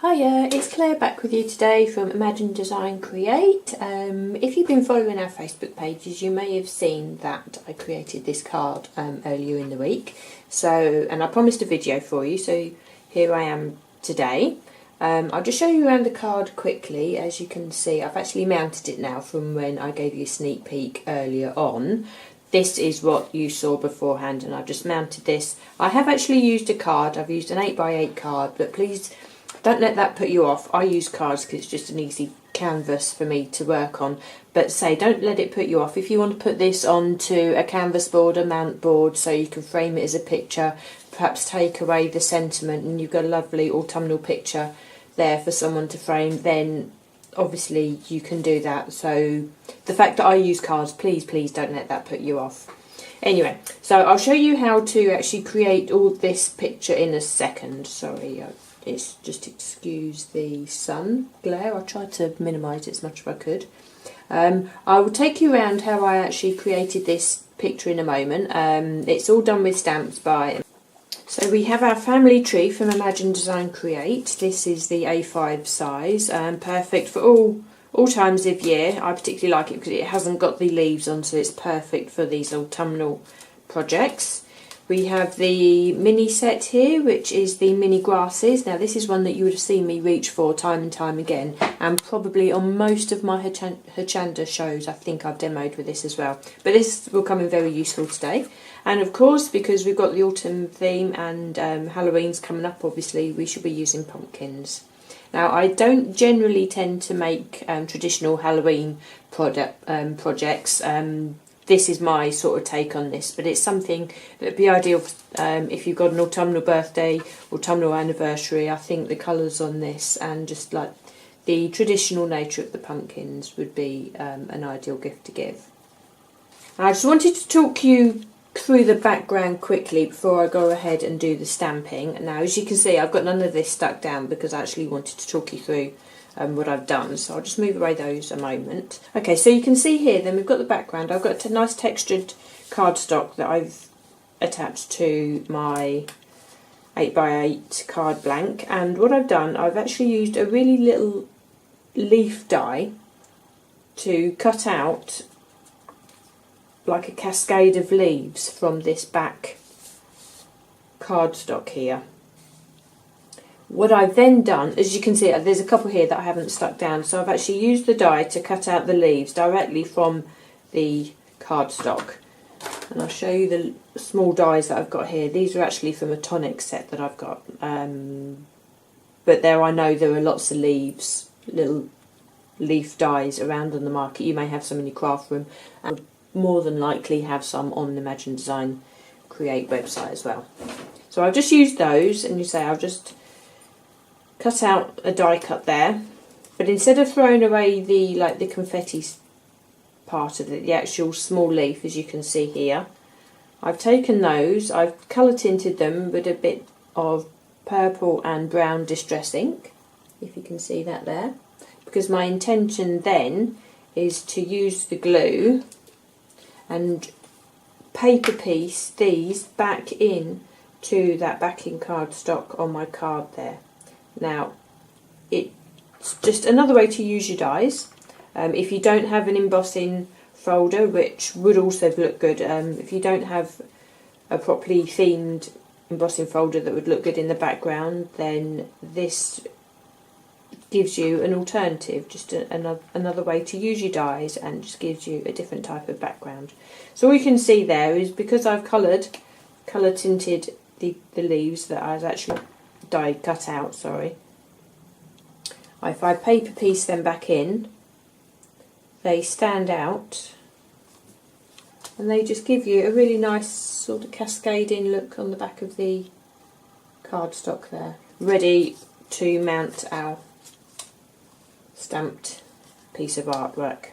Hiya, it's Claire back with you today from Imagine Design Create. If you've been following our Facebook pages, you may have seen that I created this card earlier in the week. And I promised a video for you, so here I am today. I'll just show you around the card quickly. As you can see, I've actually mounted it now from when I gave you a sneak peek earlier on. This is what you saw beforehand, and I've just mounted this. I have actually used a card. I've used an 8x8 card, but please don't let that put you off. I use cards because it's just an easy canvas for me to work on. But don't let it put you off. If you want to put this onto a canvas board, a mount board, so you can frame it as a picture, perhaps take away the sentiment, and you've got a lovely autumnal picture there for someone to frame, then obviously you can do that. So the fact that I use cards, please don't let that put you off. Anyway, so I'll show you how to actually create all this picture in a second. Sorry, it's just excuse the sun glare. I tried to minimise it as much as I could. I will take you around how I actually created this picture in a moment. It's all done with stamps by. So we have our family tree from Imagine Design Create. This is the A5 size, perfect for all times of year. I particularly like it because it hasn't got the leaves on, so it's perfect for these autumnal projects. We have the mini set here, which is the mini grasses. Now this is one that you would have seen me reach for time and time again, and probably on most of my Hochanda shows I think I've demoed with this as well. But this will come in very useful today. And of course, because we've got the autumn theme and Halloween's coming up, obviously we should be using pumpkins. Now I don't generally tend to make traditional Halloween projects. This is my sort of take on this, but it's something that would be ideal if you've got an autumnal birthday, autumnal anniversary. I think the colours on this and just like the traditional nature of the pumpkins would be an ideal gift to give. I just wanted to talk you through the background quickly before I go ahead and do the stamping. Now as you can see, I've got none of this stuck down because I actually wanted to talk you through what I've done, so I'll just move away those a moment. Okay, so you can see here then we've got the background. I've got a nice textured cardstock that I've attached to my 8x8 card blank, and what I've done, I've actually used a really little leaf die to cut out like a cascade of leaves from this back cardstock here. What I've then done, as you can see, there's a couple here that I haven't stuck down, so I've actually used the die to cut out the leaves directly from the cardstock. And I'll show you the small dies that I've got here. These are actually from a tonic set that I've got. But I know there are lots of leaves, little leaf dies around on the market. You may have some in your craft room, and more than likely have some on the Imagine Design Create website as well. So I've just used those, and I've just cut out a die cut there, but instead of throwing away the confetti part of it, the actual small leaf, as you can see here, I've taken those, I've colour tinted them with a bit of purple and brown distress ink, if you can see that there, because my intention then is to use the glue and paper piece these back in to that backing cardstock on my card there. Now, it's just another way to use your dies. If you don't have an embossing folder, which would also look good, if you don't have a properly themed embossing folder that would look good in the background, then this gives you an alternative, just another way to use your dies, and just gives you a different type of background. So all you can see there is, because I've colour tinted the leaves that I was actually die cut out, if I paper piece them back in, they stand out and they just give you a really nice sort of cascading look on the back of the cardstock there, ready to mount our stamped piece of artwork.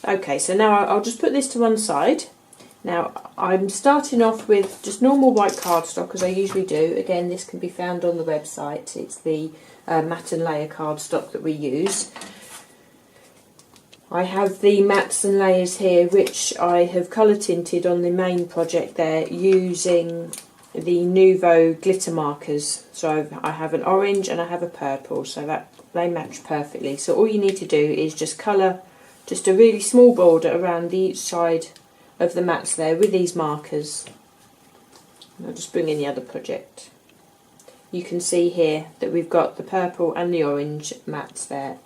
Okay, so now I'll just put this to one side. Now I'm starting off with just normal white cardstock, as I usually do. Again, this can be found on the website. It's the matte and layer cardstock that we use. I have the mattes and layers here, which I have colour tinted on the main project there using the Nouveau glitter markers. So I have an orange and I have a purple, so that they match perfectly. So all you need to do is just colour just a really small border around each side of the mats there with these markers. And I'll just bring in the other project. You can see here that we've got the purple and the orange mats there,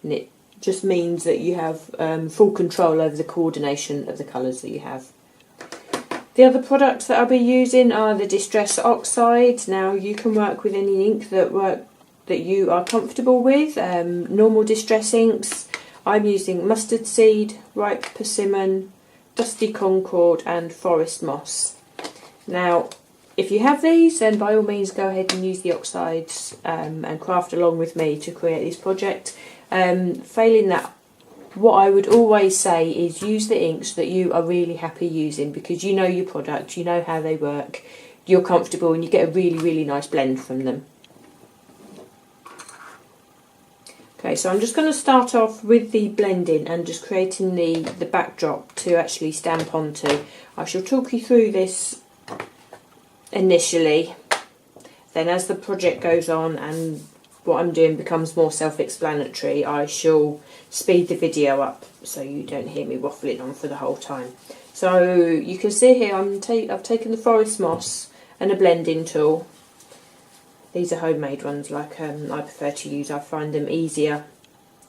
and it just means that you have full control over the coordination of the colours that you have. The other products that I'll be using are the Distress Oxide. Now you can work with any ink that you are comfortable with. Normal distress inks. I'm using Mustard Seed, Ripe Persimmon, Dusty Concord and Forest Moss. Now if you have these, then by all means go ahead and use the oxides and craft along with me to create this project. Failing that, what I would always say is use the inks that you are really happy using, because you know your product, you know how they work, you're comfortable, and you get a really, really nice blend from them. Okay, so I'm just going to start off with the blending and just creating the backdrop to actually stamp onto. I shall talk you through this initially, then as the project goes on and what I'm doing becomes more self-explanatory, I shall speed the video up so you don't hear me waffling on for the whole time. So you can see here I've taken the Forest Moss and a blending tool. These are homemade ones, like I prefer to use. I find them easier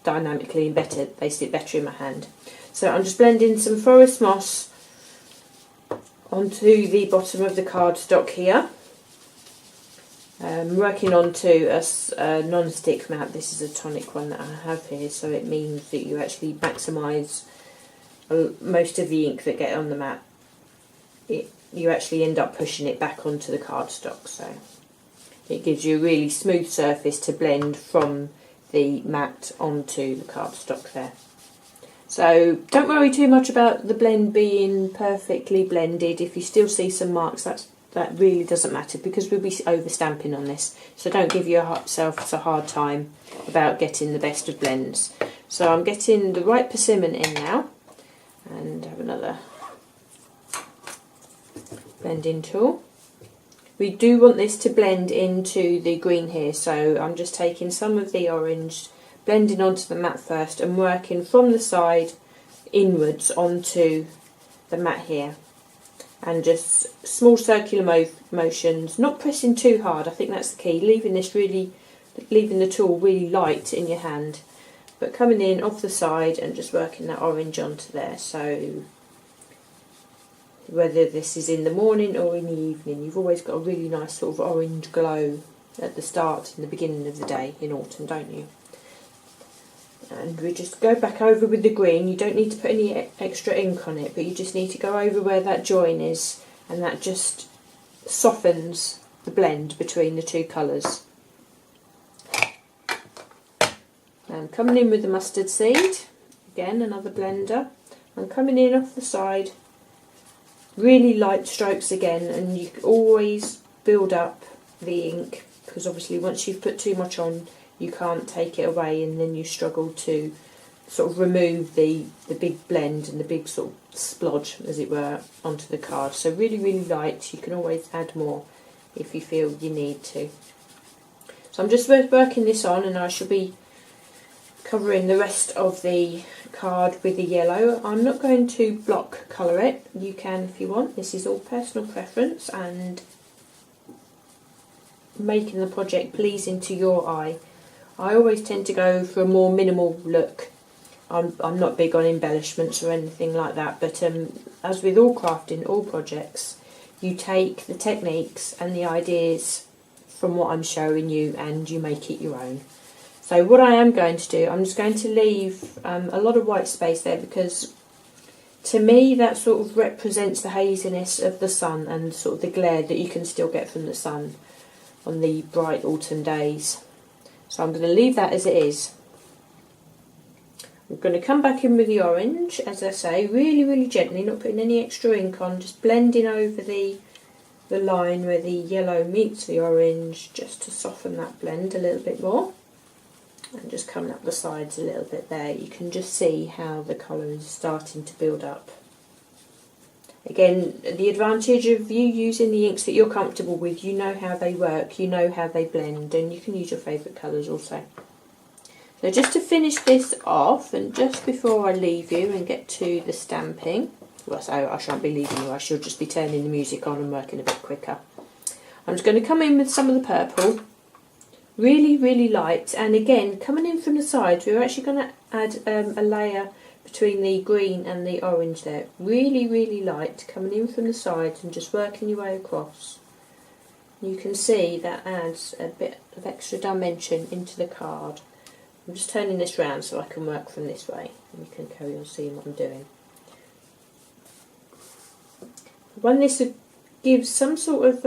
dynamically and better. They sit better in my hand. So I'm just blending some Forest Moss onto the bottom of the cardstock here. Working onto a non-stick mat. This is a tonic one that I have here, so it means that you actually maximise most of the ink that get on the mat. You actually end up pushing it back onto the cardstock, so it gives you a really smooth surface to blend from the mat onto the cardstock there. So don't worry too much about the blend being perfectly blended. If you still see some marks, that really doesn't matter, because we'll be over stamping on this. So don't give yourself a hard time about getting the best of blends. So I'm getting the Ripe Persimmon in now, and have another blending tool. We do want this to blend into the green here, so I'm just taking some of the orange, blending onto the mat first and working from the side inwards onto the mat here. And just small circular motions, not pressing too hard. I think that's the key. Leaving the tool really light in your hand, but coming in off the side and just working that orange onto there. So whether this is in the morning or in the evening, you've always got a really nice sort of orange glow at the start and the beginning of the day in autumn, don't you? And we just go back over with the green. You don't need to put any extra ink on it, but you just need to go over where that join is, and that just softens the blend between the two colours. And coming in with the Mustard Seed, again another blender, and coming in off the side, really light strokes again, and you always build up the ink, because obviously once you've put too much on, you can't take it away, and then you struggle to sort of remove the big blend and the big sort of splodge, as it were, onto the card. So really, really light. You can always add more if you feel you need to. So I'm just working this on, and I shall be covering the rest of the card with the yellow. I'm not going to block colour it. You can if you want. This is all personal preference and making the project pleasing to your eye. I always tend to go for a more minimal look. I'm not big on embellishments or anything like that, but as with all crafting, all projects, you take the techniques and the ideas from what I'm showing you and you make it your own. So what I am going to do, I'm just going to leave a lot of white space there, because to me that sort of represents the haziness of the sun and sort of the glare that you can still get from the sun on the bright autumn days. So I'm going to leave that as it is. I'm going to come back in with the orange, as I say, really, really gently, not putting any extra ink on, just blending over the line where the yellow meets the orange, just to soften that blend a little bit more. And just coming up the sides a little bit there, you can just see how the colour is starting to build up. Again, the advantage of you using the inks that you're comfortable with, you know how they work, you know how they blend, and you can use your favourite colours also. So just to finish this off, and just before I leave you and get to the stamping, well, so I shan't be leaving you, I shall just be turning the music on and working a bit quicker. I'm just going to come in with some of the purple, really, really light, and again, coming in from the sides, we're actually going to add a layer between the green and the orange there. Really, really light, coming in from the sides and just working your way across. You can see that adds a bit of extra dimension into the card. I'm just turning this round so I can work from this way, and you can carry on seeing what I'm doing. When this gives some sort of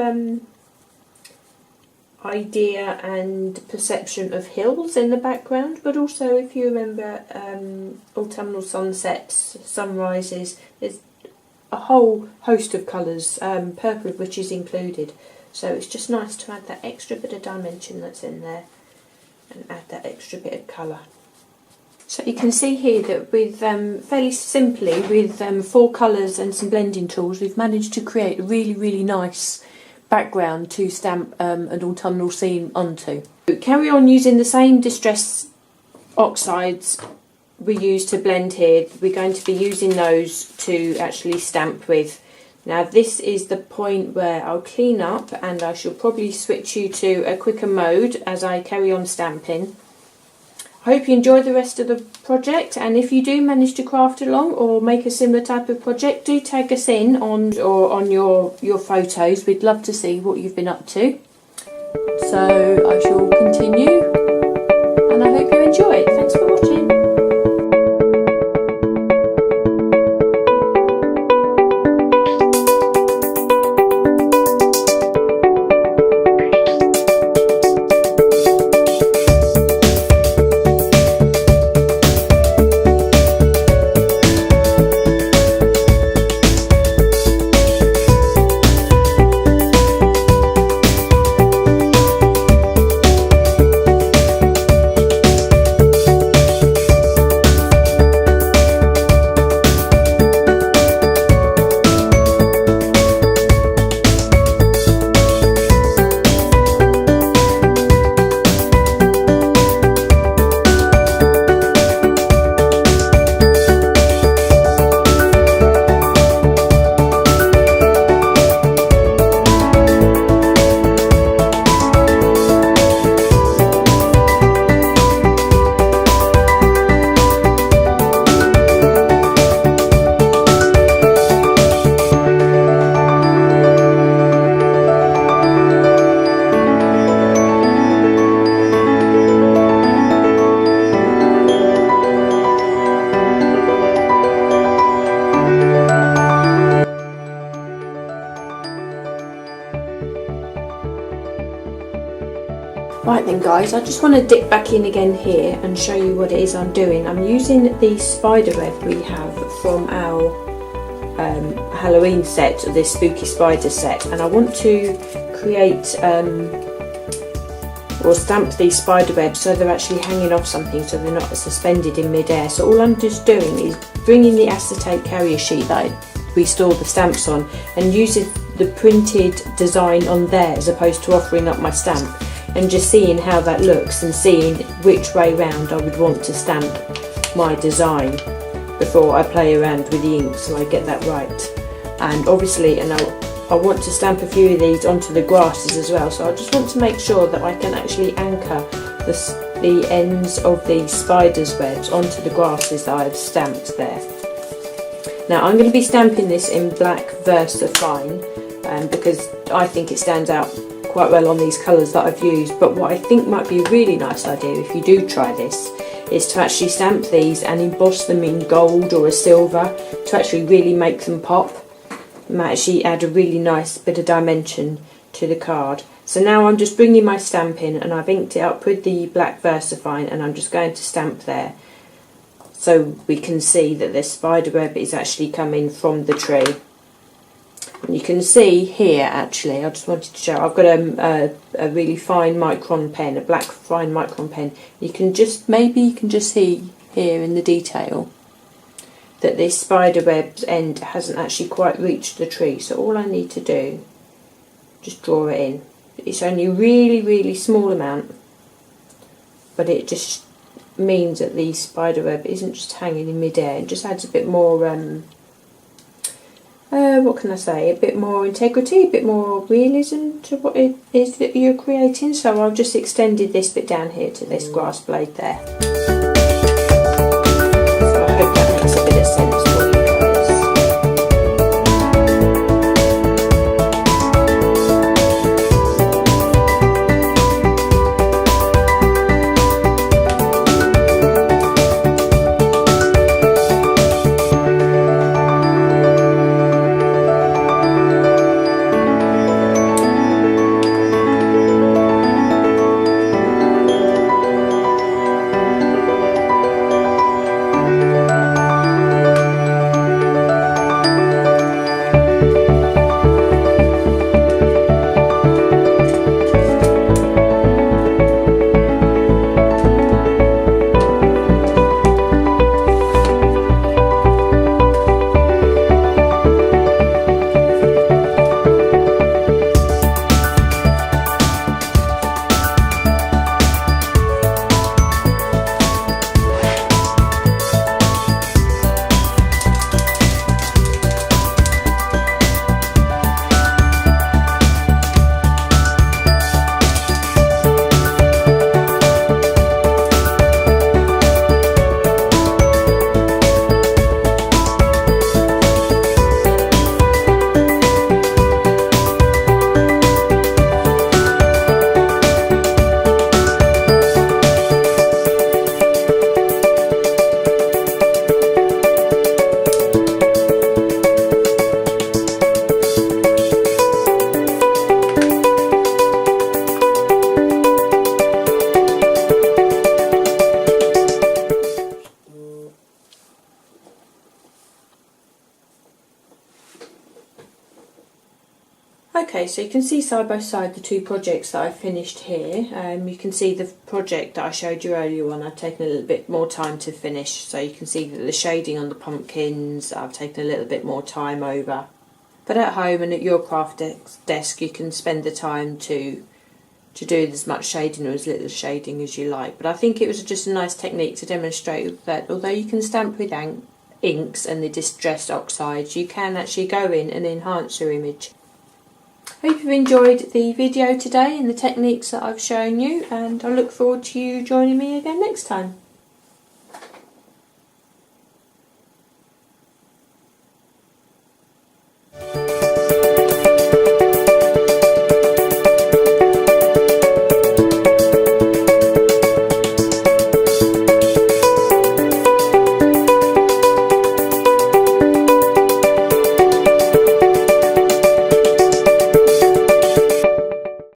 idea and perception of hills in the background, but also, if you remember, autumnal sunsets, sunrises, there's a whole host of colours, purple of which is included, so it's just nice to add that extra bit of dimension that's in there and add that extra bit of colour. So you can see here that with fairly simply with 4 colours and some blending tools, we've managed to create a really, really nice background to stamp an autumnal scene onto. Carry on using the same Distress Oxides we used to blend here. We're going to be using those to actually stamp with. Now this is the point where I'll clean up, and I shall probably switch you to a quicker mode as I carry on stamping. I hope you enjoy the rest of the project, and if you do manage to craft along or make a similar type of project, do tag us in on your photos. We'd love to see what you've been up to. So I shall continue, and I hope you enjoy it. Thanks for watching. Right then guys, I just want to dip back in again here and show you what it is I'm doing. I'm using the spider web we have from our Halloween set, this spooky spider set, and I want to create or stamp these spider webs so they're actually hanging off something, so they're not suspended in mid-air. So all I'm just doing is bringing the acetate carrier sheet that we store the stamps on and using the printed design on there as opposed to offering up my stamp, and just seeing how that looks and seeing which way round I would want to stamp my design before I play around with the ink so I get that right. And obviously, I want to stamp a few of these onto the grasses as well, so I just want to make sure that I can actually anchor the ends of the spider's webs onto the grasses that I've stamped there. Now I'm going to be stamping this in black VersaFine because I think it stands out quite well on these colours that I've used, but what I think might be a really nice idea if you do try this is to actually stamp these and emboss them in gold or a silver to actually really make them pop. It might actually add a really nice bit of dimension to the card. So now I'm just bringing my stamp in, and I've inked it up with the black VersaFine, and I'm just going to stamp there so we can see that the spider web is actually coming from the tree. And you can see here, actually, I just wanted to show, I've got a really fine micron pen, a black fine micron pen. You can just, maybe you can just see here in the detail that this spider web's end hasn't actually quite reached the tree. So all I need to do, just draw it in. It's only a really small amount, but it just means that the spider web isn't just hanging in midair. It just adds a bit more, what can I say, a bit more integrity, a bit more realism to what it is that you're creating. So I've just extended this bit down here to this grass blade there. So I hope that makes a bit of sense for you guys. Okay, so you can see side by side the two projects that I finished here. You can see the project that I showed you earlier on, I've taken a little bit more time to finish. So you can see that the shading on the pumpkins, I've taken a little bit more time over. But at home and at your craft desk, you can spend the time to do as much shading or as little shading as you like. But I think it was just a nice technique to demonstrate that although you can stamp with inks and the Distress Oxides, you can actually go in and enhance your image. Hope you've enjoyed the video today and the techniques that I've shown you, and I look forward to you joining me again next time.